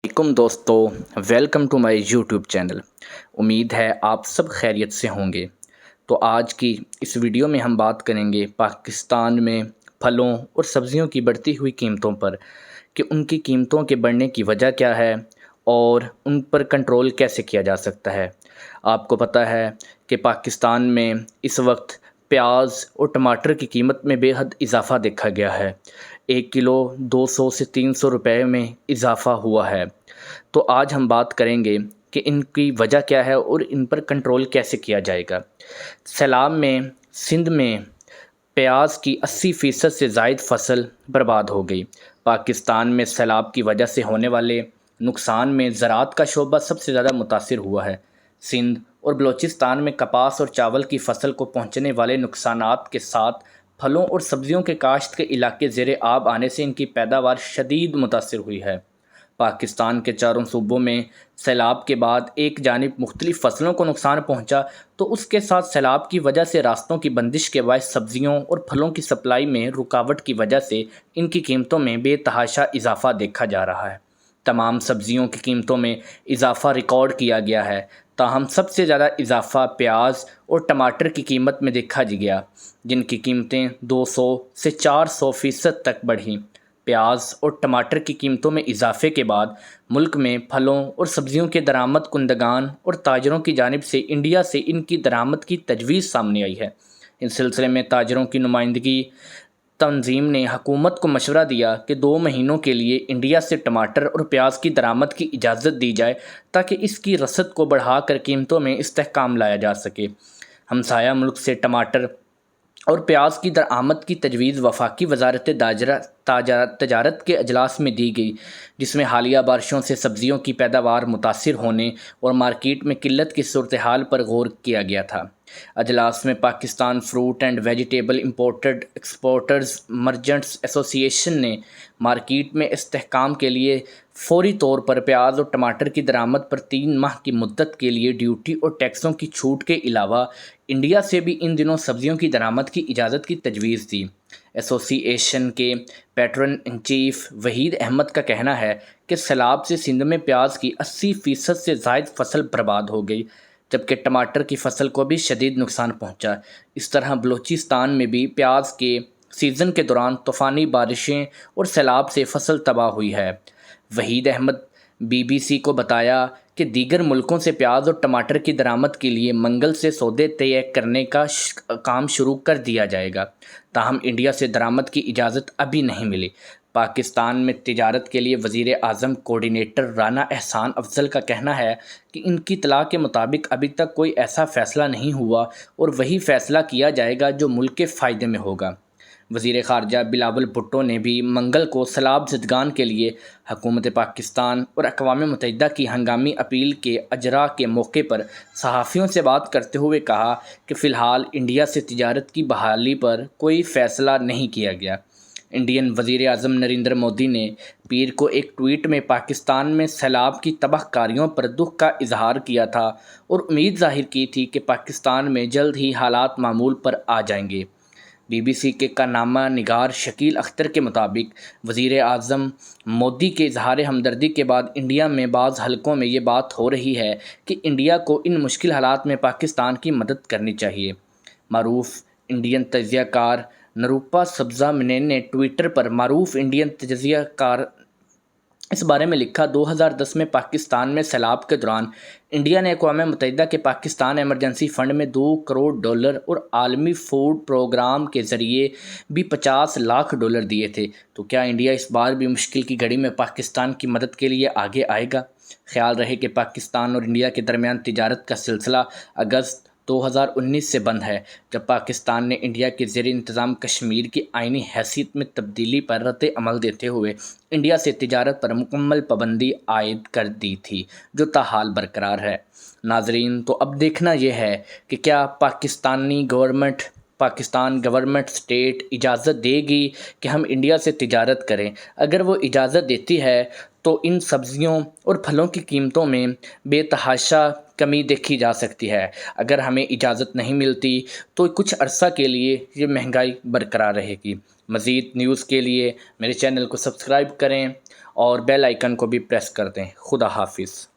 वालेकुम दोस्तों, welcome to my YouTube channel. उम्मीद है आप सब खैरियत से होंगे। तो आज की इस वीडियो में हम बात करेंगे पाकिस्तान में फलों और सब्ज़ियों की बढ़ती हुई कीमतों पर कि उनकी कीमतों के बढ़ने की वजह क्या है और उन पर कंट्रोल कैसे किया जा सकता है। आपको पता है कि पाकिस्तान में इस वक्त प्याज और टमाटर की कीमत में बेहद इजाफ़ा देखा गया है। 1 किलो 200 से 300 रुपए में इजाफ़ा हुआ है। तो आज हम बात करेंगे कि इनकी वजह क्या है और इन पर कंट्रोल कैसे किया जाएगा। सैलाब में सिंध में प्याज की 80% से ज़ायद फसल बर्बाद हो गई। पाकिस्तान में सैलाब की वजह से होने वाले नुकसान में ज़राअत का शोबा सबसे ज़्यादा मुतासिर हुआ है। सिंध और बलूचिस्तान में कपास और चावल की फसल को पहुंचने वाले नुकसानात के साथ फलों और सब्जियों के काश्त के इलाके ज़ेरे आब आने से इनकी पैदावार शदीद मुतासिर हुई है। पाकिस्तान के चारों सूबों में सैलाब के बाद एक जानिब मुख्तलिफ़ फसलों को नुकसान पहुंचा तो उसके साथ सैलाब की वजह से रास्तों की बंदिश के बायस सब्जियों और फलों की सप्लाई में रुकावट की वजह से इनकी कीमतों में बेतहाशा इजाफ़ा देखा जा रहा है। तमाम सब्जियों की कीमतों में इजाफ़ा रिकॉर्ड किया गया है। ताहम सबसे ज़्यादा इजाफ़ा प्याज और टमाटर की कीमत में देखा गया, जिनकी कीमतें 200 से 400% तक बढ़ीं। प्याज और टमाटर की कीमतों में इजाफे के बाद मुल्क में फलों और सब्जियों के दरामद कुंदगान और ताजरों की जानिब से इंडिया से इनकी दरामद की तजवीज़ सामने आई है। इस सिलसिले में ताजरों की नुमाइंदगी तंजीम ने हुकूमत को मशवरा दिया कि 2 महीनों के लिए इंडिया से टमाटर और प्याज की दरामद की इजाज़त दी जाए ताकि इसकी रसद को बढ़ाकर कीमतों में इस्तेहकाम लाया जा सके। हमसाया मुल्क से टमाटर और प्याज की दरामद की तजवीज़ वफाकी वजारत तजारत के अजलास में दी गई, जिसमें हालिया बारिशों से सब्जियों की पैदावार मुतासिर होने और मार्केट में किल्लत की सूरत हाल पर गौर किया गया था। अजलास में Pakistan fruit and vegetable imported exporters merchants association ने मार्केट में इस्तेहकाम के लिए फौरी तौर पर प्याज और टमाटर की दरामद पर 3 माह की मुद्दत के लिए ड्यूटी और टैक्सों की छूट के अलावा इंडिया से भी इन दिनों सब्जियों की दरामद की इजाज़त की तजवीज़ दी। एसोसिएशन के patron in chief Waheed Ahmad का कहना है कि सैलाब से सिंध में प्याज की 80% से ज़ायद फसल बर्बाद हो गई, जबकि टमाटर की फसल को भी शदीद नुकसान पहुंचा। इस तरह बलूचिस्तान में भी प्याज के सीज़न के दौरान तूफ़ानी बारिशें और सैलाब से फसल तबाह हुई है। वहीद अहमद BBC को बताया कि दीगर मुल्कों से प्याज और टमाटर की दरामद के लिए मंगल से सौदे तय करने का काम शुरू कर दिया जाएगा। ताहम इंडिया से दरामद की इजाज़त अभी नहीं मिली। पाकिस्तान में तिजारत के लिए वज़ीर आज़म कोऑर्डिनेटर राना एहसान अफजल का कहना है कि इनकी इत्तला के मुताबिक अभी तक कोई ऐसा फ़ैसला नहीं हुआ और वही फ़ैसला किया जाएगा जो मुल्क के फ़ायदे में होगा। वज़ीर ख़ारजा बिलावल भुट्टो ने भी मंगल को सैलाब ज़दगान के लिए हुकूमत पाकिस्तान और अक़वाम मुत्तहिदा की हंगामी अपील के अजरा के मौके पर सहाफ़ियों से बात करते हुए कहा कि फ़िलहाल इंडिया से तिजारत की बहाली पर कोई फ़ैसला नहीं किया गया। इंडियन वज़ीर आज़म नरेंद्र मोदी ने पीर को एक ट्वीट में पाकिस्तान में सैलाब की तबाहकारियों पर दुख का इजहार किया था और उम्मीद ज़ाहिर की थी कि पाकिस्तान में जल्द ही हालात मामूल पर आ जाएंगे। BBC के कारनामा निगार शकील अख्तर के मुताबिक वज़ीर आज़म मोदी के इजहार हमदर्दी के बाद इंडिया में बाज़ हलकों में ये बात हो रही है कि इंडिया को इन मुश्किल हालात में पाकिस्तान की मदद करनी चाहिए। मरूफ़ इंडियन तजियाकार नरूपा सब्ज़ा मिनेन ने ट्विटर पर मरूफ़ इंडियन तजियाकार इस बारे में लिखा, 2010 में पाकिस्तान में सैलाब के दौरान इंडिया ने अक़वाम मुत्तहिदा के पाकिस्तान एमरजेंसी फ़ंड में $2 करोड़ और आलमी फूड प्रोग्राम के ज़रिए भी $50 लाख दिए थे। तो क्या इंडिया इस बार भी मुश्किल की घड़ी में पाकिस्तान की मदद के लिए आगे आएगा? ख्याल रहे कि पाकिस्तान और इंडिया के दरमियान तिजारत का सिलसिला अगस्त 2019 से बंद है, जब पाकिस्तान ने इंडिया के ज़ेर इंतज़ाम कश्मीर की आइनी हैसियत में तब्दीली पर रद्द अमल देते हुए इंडिया से तिजारत पर मुकम्मल पाबंदी आयद कर दी थी, जो ताहाल बरकरार है। नाजरीन, तो अब देखना यह है कि क्या पाकिस्तान गवर्नमेंट स्टेट इजाज़त देगी कि हम इंडिया से तिजारत करें। अगर वो इजाज़त देती है तो इन सब्ज़ियों और फलों की कीमतों में बेतहाशा कमी देखी जा सकती है। अगर हमें इजाज़त नहीं मिलती तो कुछ अरसा के लिए ये महंगाई बरकरार रहेगी। मज़ीद न्यूज़ के लिए मेरे चैनल को सब्सक्राइब करें اور بیل آئیکن کو بھی پریس کر دیں۔ خدا حافظ۔